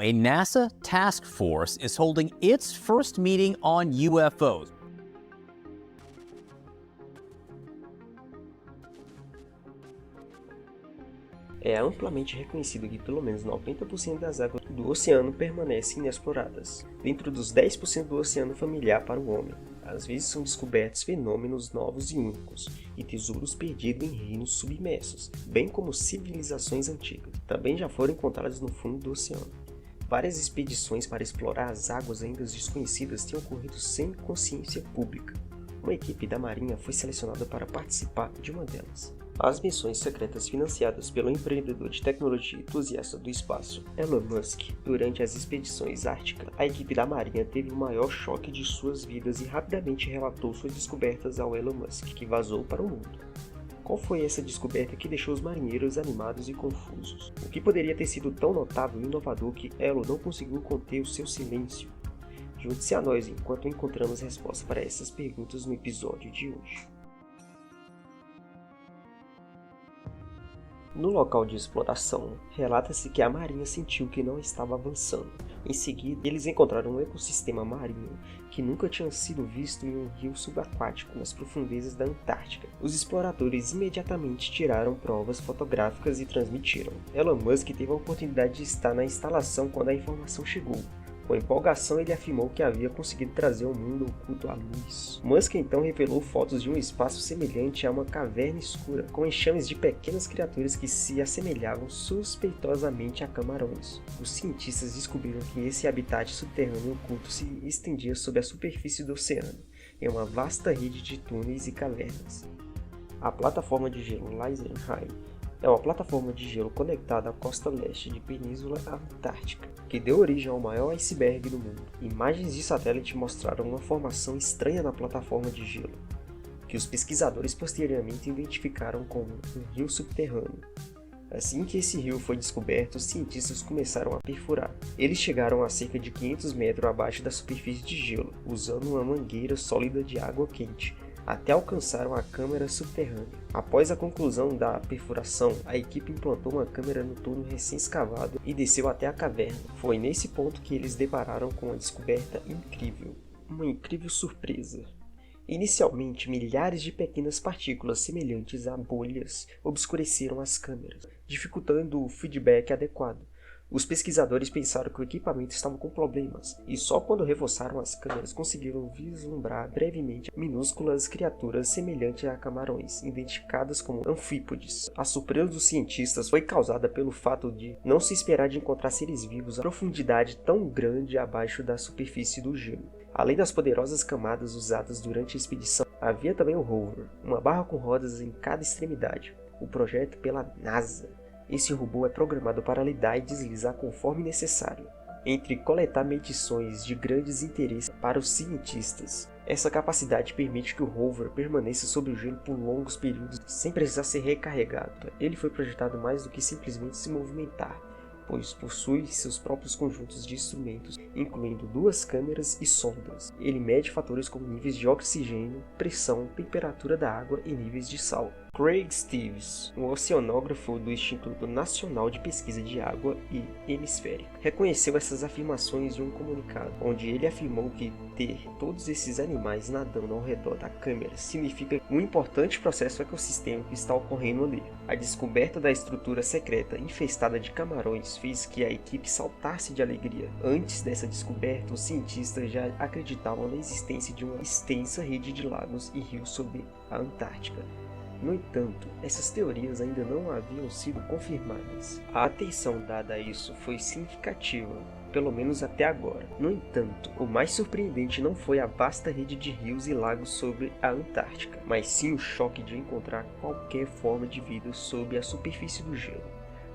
a NASA task force is holding its first meeting on UFOs. É amplamente reconhecido que pelo menos 90% das águas do oceano permanecem inexploradas, dentro dos 10% do oceano familiar para o homem. Às vezes são descobertos fenômenos novos e únicos, e tesouros perdidos em reinos submersos, bem como civilizações antigas. Também já foram encontrados no fundo do oceano. Várias expedições para explorar as águas ainda desconhecidas têm ocorrido sem consciência pública. Uma equipe da Marinha foi selecionada para participar de uma delas. As missões secretas financiadas pelo empreendedor de tecnologia entusiasta do espaço Elon Musk durante as expedições árticas, a equipe da Marinha teve o maior choque de suas vidas e rapidamente relatou suas descobertas ao Elon Musk, que vazou para o mundo. Qual foi essa descoberta que deixou os marinheiros animados e confusos? O que poderia ter sido tão notável e inovador que Elon não conseguiu conter o seu silêncio? Junte-se a nós enquanto encontramos respostas para essas perguntas no episódio de hoje. No local de exploração, relata-se que a marinha sentiu que não estava avançando. Em seguida, eles encontraram um ecossistema marinho que nunca tinha sido visto em um rio subaquático nas profundezas da Antártica. Os exploradores imediatamente tiraram provas fotográficas e transmitiram. Elon Musk teve a oportunidade de estar na instalação quando a informação chegou. Com empolgação, ele afirmou que havia conseguido trazer o mundo oculto à luz. Musk então revelou fotos de um espaço semelhante a uma caverna escura, com enxames de pequenas criaturas que se assemelhavam suspeitosamente a camarões. Os cientistas descobriram que esse habitat subterrâneo oculto se estendia sob a superfície do oceano, em uma vasta rede de túneis e cavernas. A plataforma de gelo Laisenheim é uma plataforma de gelo conectada à costa leste de Península Antártica, que deu origem ao maior iceberg do mundo. Imagens de satélite mostraram uma formação estranha na plataforma de gelo, que os pesquisadores posteriormente identificaram como um rio subterrâneo. Assim que esse rio foi descoberto, os cientistas começaram a perfurar. Eles chegaram a cerca de 500 metros abaixo da superfície de gelo, usando uma mangueira sólida de água quente, até alcançaram a câmara subterrânea. Após a conclusão da perfuração, a equipe implantou uma câmera no túnel recém-escavado e desceu até a caverna. Foi nesse ponto que eles depararam com uma descoberta incrível. Uma incrível surpresa. Inicialmente, milhares de pequenas partículas semelhantes a bolhas obscureceram as câmeras, dificultando o feedback adequado. Os pesquisadores pensaram que o equipamento estava com problemas, e só quando reforçaram as câmeras conseguiram vislumbrar brevemente minúsculas criaturas semelhantes a camarões, identificadas como anfípodes. A surpresa dos cientistas foi causada pelo fato de não se esperar de encontrar seres vivos a profundidade tão grande abaixo da superfície do gelo. Além das poderosas camadas usadas durante a expedição, havia também o rover, uma barra com rodas em cada extremidade, o projeto pela NASA. Esse robô é programado para lidar e deslizar conforme necessário, entre coletar medições de grandes interesses para os cientistas. Essa capacidade permite que o rover permaneça sob o gelo por longos períodos sem precisar ser recarregado. Ele foi projetado mais do que simplesmente se movimentar, pois possui seus próprios conjuntos de instrumentos, incluindo 2 câmeras e sondas. Ele mede fatores como níveis de oxigênio, pressão, temperatura da água e níveis de sal. Craig Steves, um oceanógrafo do Instituto Nacional de Pesquisa de Água e Hemisférica, reconheceu essas afirmações em um comunicado, onde ele afirmou que ter todos esses animais nadando ao redor da câmera significa um importante processo ecossistêmico que está ocorrendo ali. A descoberta da estrutura secreta infestada de camarões fez que a equipe saltasse de alegria. Antes dessa descoberta, os cientistas já acreditavam na existência de uma extensa rede de lagos e rios sob a Antártica. No entanto, essas teorias ainda não haviam sido confirmadas. A atenção dada a isso foi significativa, pelo menos até agora. No entanto, o mais surpreendente não foi a vasta rede de rios e lagos sobre a Antártica, mas sim o choque de encontrar qualquer forma de vida sob a superfície do gelo.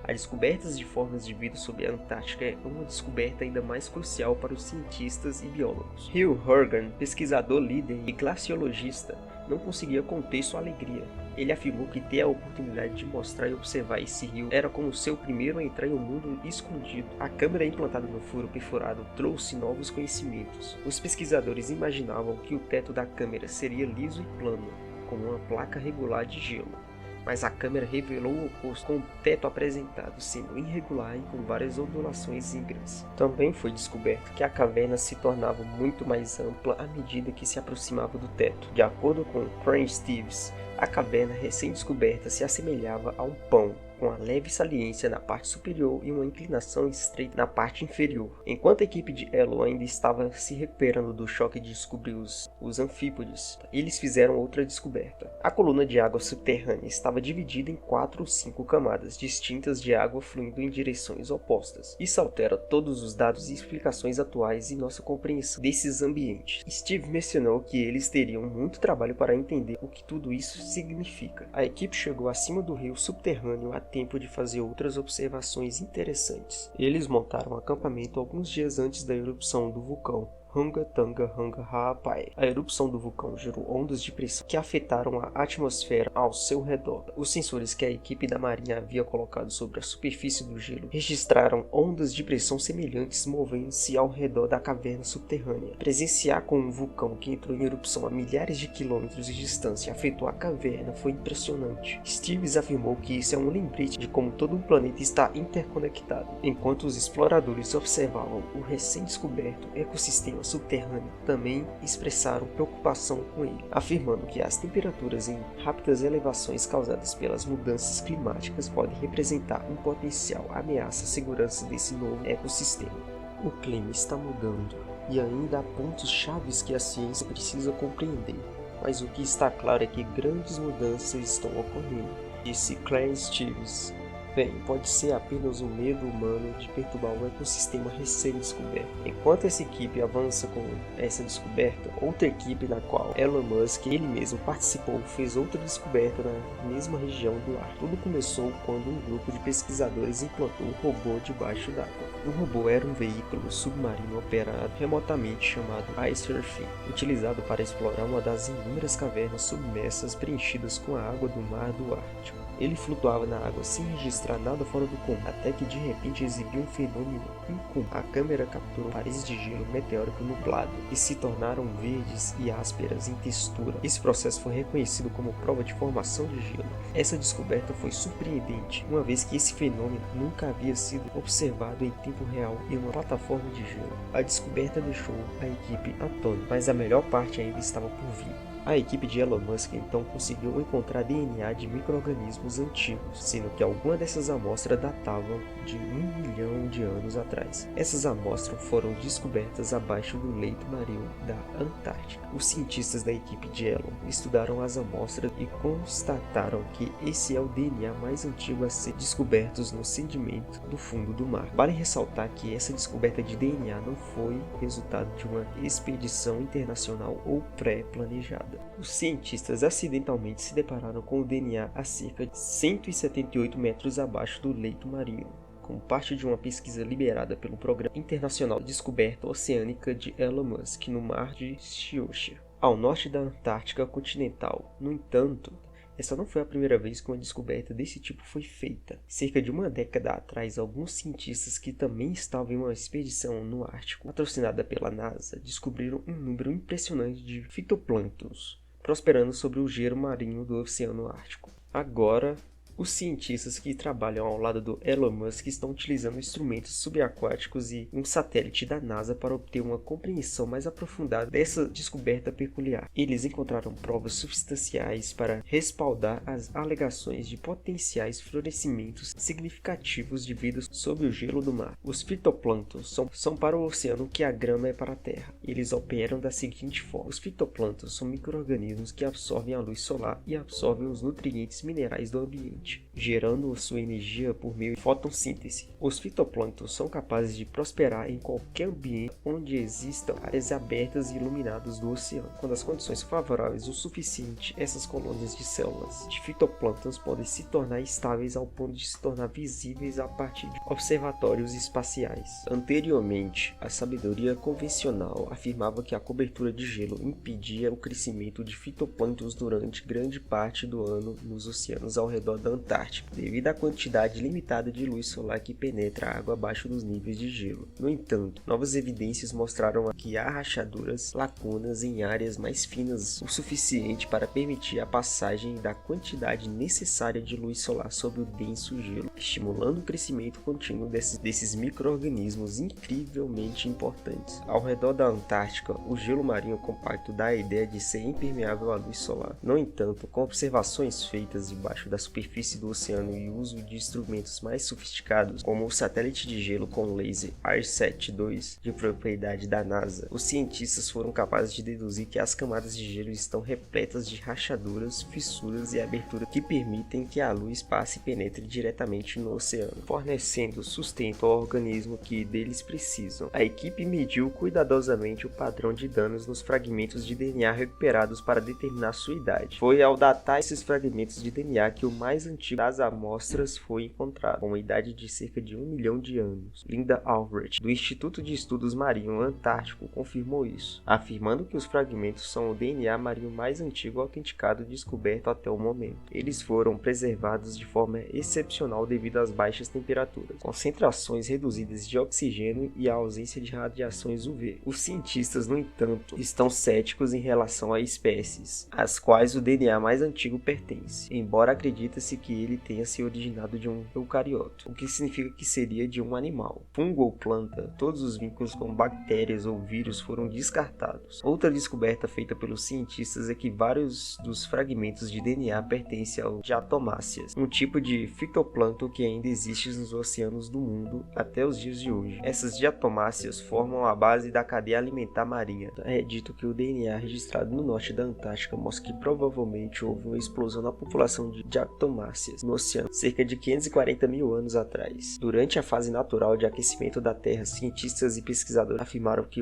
A descoberta de formas de vida sob a Antártica é uma descoberta ainda mais crucial para os cientistas e biólogos. Hugh Horgan, pesquisador líder e glaciologista, não conseguia conter sua alegria. Ele afirmou que ter a oportunidade de mostrar e observar esse rio era como seu primeiro a entrar em um mundo escondido. A câmera implantada no furo perfurado trouxe novos conhecimentos. Os pesquisadores imaginavam que o teto da câmera seria liso e plano, com uma placa regular de gelo. mas a câmera revelou o oposto, com o teto apresentado sendo irregular e com várias ondulações íngremes. Também foi descoberto que a caverna se tornava muito mais ampla à medida que se aproximava do teto. De acordo com Crane Steves, a caverna recém-descoberta se assemelhava a um pão, com uma leve saliência na parte superior e uma inclinação estreita na parte inferior. Enquanto a equipe de Elo ainda estava se recuperando do choque de descobrir os anfípodes, eles fizeram outra descoberta. A coluna de água subterrânea estava dividida em 4 ou 5 camadas distintas de água fluindo em direções opostas. Isso altera todos os dados e explicações atuais e nossa compreensão desses ambientes. Steve mencionou que eles teriam muito trabalho para entender o que tudo isso significa. A equipe chegou acima do rio subterrâneo a tempo de fazer outras observações interessantes. Eles montaram um acampamento alguns dias antes da erupção do vulcão Hunga Tonga Hunga Ha'apai. A erupção do vulcão gerou ondas de pressão que afetaram a atmosfera ao seu redor. Os sensores que a equipe da marinha havia colocado sobre a superfície do gelo registraram ondas de pressão semelhantes movendo-se ao redor da caverna subterrânea. Presenciar com um vulcão que entrou em erupção a milhares de quilômetros de distância afetou a caverna foi impressionante. Stevens afirmou que isso é um lembrete de como todo o planeta está interconectado. Enquanto os exploradores observavam o recém-descoberto ecossistema subterrâneo, também expressaram preocupação com ele, afirmando que as temperaturas em rápidas elevações causadas pelas mudanças climáticas podem representar um potencial ameaça à segurança desse novo ecossistema. O clima está mudando e ainda há pontos chaves que a ciência precisa compreender, mas o que está claro é que grandes mudanças estão ocorrendo, disse Clarence Stevens. Bem, pode ser apenas um medo humano de perturbar o ecossistema recém-descoberto. Enquanto essa equipe avança com essa descoberta, outra equipe na qual Elon Musk ele mesmo participou fez outra descoberta na mesma região do ar. Tudo começou quando um grupo de pesquisadores implantou um robô debaixo d'água. O robô era um veículo submarino operado remotamente chamado iSurfing, utilizado para explorar uma das inúmeras cavernas submersas preenchidas com a água do mar do Ártico. Ele flutuava na água sem registrar nada fora do comum, até que de repente exibiu um fenômeno incomum. A câmera capturou paredes de gelo meteórico nublado, que se tornaram verdes e ásperas em textura. Esse processo foi reconhecido como prova de formação de gelo. Essa descoberta foi surpreendente, uma vez que esse fenômeno nunca havia sido observado em tempo real em uma plataforma de gelo. A descoberta deixou a equipe atônita, mas a melhor parte ainda estava por vir. A equipe de Elon Musk então conseguiu encontrar DNA de micro-organismos antigos, sendo que algumas dessas amostras datavam de 1 milhão de anos atrás. Essas amostras foram descobertas abaixo do leito marinho da Antártica. Os cientistas da equipe de Elon estudaram as amostras e constataram que esse é o DNA mais antigo a ser descoberto no sedimento do fundo do mar. Vale ressaltar que essa descoberta de DNA não foi resultado de uma expedição internacional ou pré-planejada. Os cientistas acidentalmente se depararam com o DNA a cerca de 178 metros abaixo do leito marinho, como parte de uma pesquisa liberada pelo Programa Internacional de Descoberta Oceânica de Elon Musk no Mar de Scioscia, ao norte da Antártica continental. No entanto, essa não foi a primeira vez que uma descoberta desse tipo foi feita. Cerca de uma década atrás, alguns cientistas que também estavam em uma expedição no Ártico, patrocinada pela NASA, descobriram um número impressionante de fitoplânctons prosperando sobre o gelo marinho do Oceano Ártico. Agora, os cientistas que trabalham ao lado do Elon Musk estão utilizando instrumentos subaquáticos e um satélite da NASA para obter uma compreensão mais aprofundada dessa descoberta peculiar. Eles encontraram provas substanciais para respaldar as alegações de potenciais florescimentos significativos de vida sob o gelo do mar. Os fitoplânctons são para o oceano o que a grama é para a terra. Eles operam da seguinte forma: os fitoplânctons são micro-organismos que absorvem a luz solar e absorvem os nutrientes minerais do ambiente, gerando sua energia por meio de fotossíntese. Os fitoplânctons são capazes de prosperar em qualquer ambiente onde existam áreas abertas e iluminadas do oceano. Quando as condições são favoráveis o suficiente, essas colônias de células de fitoplânctons podem se tornar estáveis ao ponto de se tornar visíveis a partir de observatórios espaciais. Anteriormente, a sabedoria convencional afirmava que a cobertura de gelo impedia o crescimento de fitoplânctons durante grande parte do ano nos oceanos ao redor da Antártica. Antártica, devido à quantidade limitada de luz solar que penetra a água abaixo dos níveis de gelo. No entanto, novas evidências mostraram que há rachaduras, lacunas em áreas mais finas o suficiente para permitir a passagem da quantidade necessária de luz solar sobre o denso gelo, estimulando o crescimento contínuo desses micro-organismos incrivelmente importantes. Ao redor da Antártica, o gelo marinho compacto dá a ideia de ser impermeável à luz solar. No entanto, com observações feitas debaixo da superfície do oceano e o uso de instrumentos mais sofisticados, como o satélite de gelo com laser ARSAT-2 de propriedade da NASA, os cientistas foram capazes de deduzir que as camadas de gelo estão repletas de rachaduras, fissuras e aberturas que permitem que a luz passe e penetre diretamente no oceano, fornecendo sustento ao organismo que deles precisam. A equipe mediu cuidadosamente o padrão de danos nos fragmentos de DNA recuperados para determinar sua idade. Foi ao datar esses fragmentos de DNA que o mais antigo das amostras foi encontrado, com uma idade de cerca de 1 milhão de anos. Linda Albrecht, do Instituto de Estudos Marinho Antártico, confirmou isso, afirmando que os fragmentos são o DNA marinho mais antigo autenticado descoberto até o momento. Eles foram preservados de forma excepcional devido às baixas temperaturas, concentrações reduzidas de oxigênio e a ausência de radiações UV. Os cientistas, no entanto, estão céticos em relação a espécies às quais o DNA mais antigo pertence, embora acredita-se que ele tenha se originado de um eucarioto, o que significa que seria de um animal, fungo ou planta. Todos os vínculos com bactérias ou vírus foram descartados. Outra descoberta feita pelos cientistas é que vários dos fragmentos de DNA pertencem ao diatomáceas, um tipo de fitoplâncton que ainda existe nos oceanos do mundo até os dias de hoje. Essas diatomáceas formam a base da cadeia alimentar marinha. É dito que o DNA registrado no norte da Antártica mostra que provavelmente houve uma explosão na população de diatomáceas no oceano cerca de 540 mil anos atrás. Durante a fase natural de aquecimento da Terra, cientistas e pesquisadores afirmaram que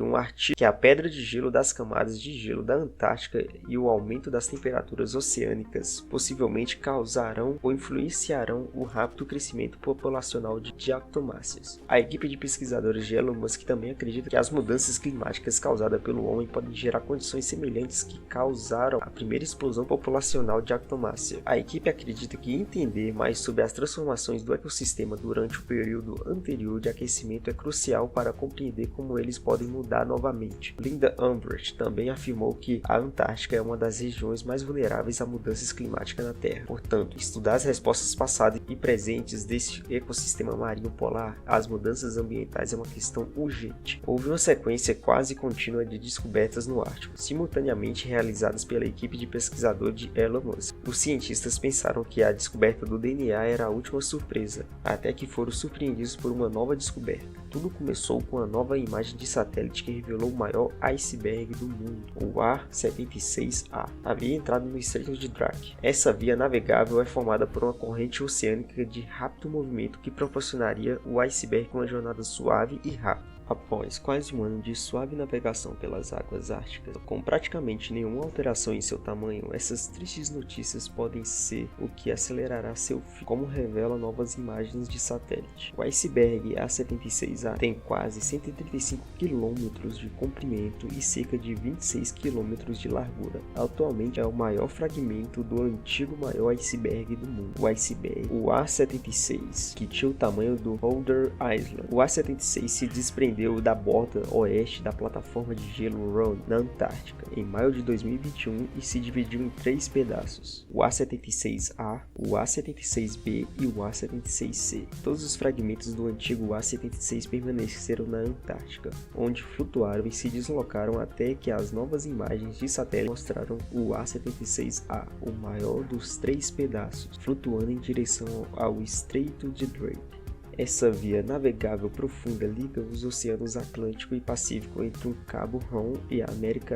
a pedra de gelo das camadas de gelo da Antártica e o aumento das temperaturas oceânicas possivelmente causarão ou influenciarão o rápido crescimento populacional de diatomáceas. A equipe de pesquisadores de Elon Musk também acredita que as mudanças climáticas causadas pelo homem podem gerar condições semelhantes que causaram a primeira explosão populacional de diatomácea. A equipe acredita que entender mais sobre as transformações do ecossistema durante o período anterior de aquecimento é crucial para compreender como eles podem mudar novamente. Linda Albrecht também afirmou que a Antártica é uma das regiões mais vulneráveis a mudanças climáticas na Terra. Portanto, estudar as respostas passadas e presentes desse ecossistema marinho polar às mudanças ambientais é uma questão urgente. Houve uma sequência quase contínua de descobertas no Ártico, simultaneamente realizadas pela equipe de pesquisadores de Elon Musk. Os cientistas pensaram que a descoberta do DNA era a última surpresa, até que foram surpreendidos por uma nova descoberta. Tudo começou com a nova imagem de satélite que revelou o maior iceberg do mundo, o A-76A. Havia entrado no Estreito de Drake. Essa via navegável é formada por uma corrente oceânica de rápido movimento que proporcionaria o iceberg uma jornada suave e rápida. Após quase um ano de suave navegação pelas águas árticas, com praticamente nenhuma alteração em seu tamanho, essas tristes notícias podem ser o que acelerará seu fim, como revelam novas imagens de satélite. O iceberg A-76A tem quase 135 km de comprimento e cerca de 26 km de largura. Atualmente é o maior fragmento do antigo maior iceberg do mundo, o iceberg, o A-76, que tinha o tamanho do Holder Island. O A-76 se desprendeu da borda oeste da plataforma de gelo Round, na Antártica, em maio de 2021 e se dividiu em 3 pedaços: o A-76A, o A-76B e o A-76C. Todos os fragmentos do antigo A-76 permaneceram na Antártica, onde flutuaram e se deslocaram até que as novas imagens de satélite mostraram o A-76A, o maior dos 3 pedaços, flutuando em direção ao Estreito de Drake. Essa via navegável profunda liga os oceanos Atlântico e Pacífico entre o Cabo Horn e a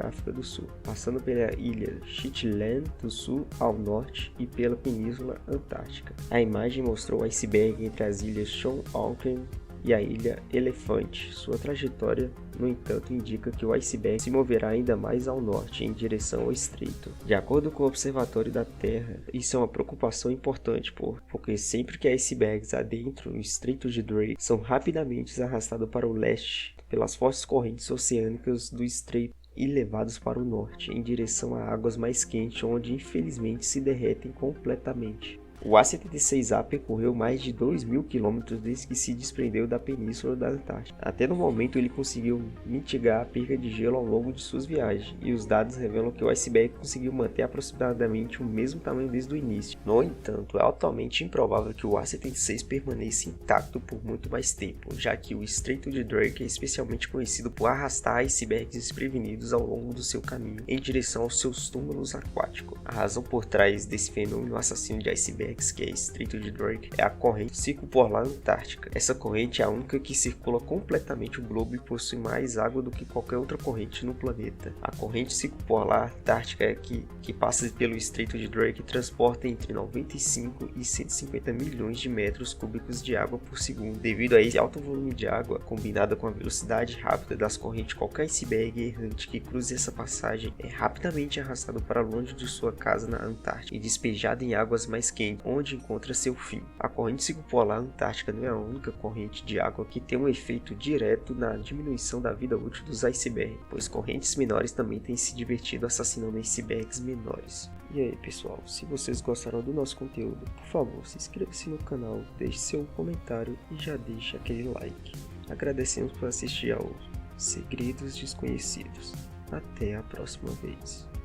África do Sul, passando pela ilha Shetland do Sul ao norte e pela Península Antártica. A imagem mostrou o iceberg entre as ilhas John Auckland e a ilha Elefante. Sua trajetória, no entanto, indica que o iceberg se moverá ainda mais ao norte, em direção ao estreito. De acordo com o Observatório da Terra, isso é uma preocupação importante, porque sempre que icebergs adentram o Estreito de Drake, são rapidamente arrastados para o leste pelas fortes correntes oceânicas do estreito e levados para o norte, em direção a águas mais quentes, onde infelizmente se derretem completamente. O A-76A percorreu mais de 2.000 quilômetros desde que se desprendeu da Península da Antártica. Até no momento ele conseguiu mitigar a perda de gelo ao longo de suas viagens, e os dados revelam que o iceberg conseguiu manter aproximadamente o mesmo tamanho desde o início. No entanto, é altamente improvável que o A-76 permaneça intacto por muito mais tempo, já que o Estreito de Drake é especialmente conhecido por arrastar icebergs desprevenidos ao longo do seu caminho em direção aos seus túmulos aquáticos. A razão por trás desse fenômeno assassino de icebergs, que é Estreito de Drake, é a corrente circumpolar antártica. Essa corrente é a única que circula completamente o globo e possui mais água do que qualquer outra corrente no planeta. A corrente circumpolar antártica é que passa pelo Estreito de Drake e transporta entre 95 e 150 milhões de metros cúbicos de água por segundo. Devido a esse alto volume de água, combinada com a velocidade rápida das correntes, qualquer iceberg errante que cruze essa passagem é rapidamente arrastado para longe de sua casa na Antártica e despejado em águas mais quentes, onde encontra seu fim. A corrente circumpolar antártica não é a única corrente de água que tem um efeito direto na diminuição da vida útil dos icebergs, pois correntes menores também têm se divertido assassinando icebergs menores. E aí pessoal, se vocês gostaram do nosso conteúdo, por favor, se inscreva-se no canal, deixe seu comentário e já deixe aquele like. Agradecemos por assistir ao Segredos Desconhecidos. Até a próxima vez.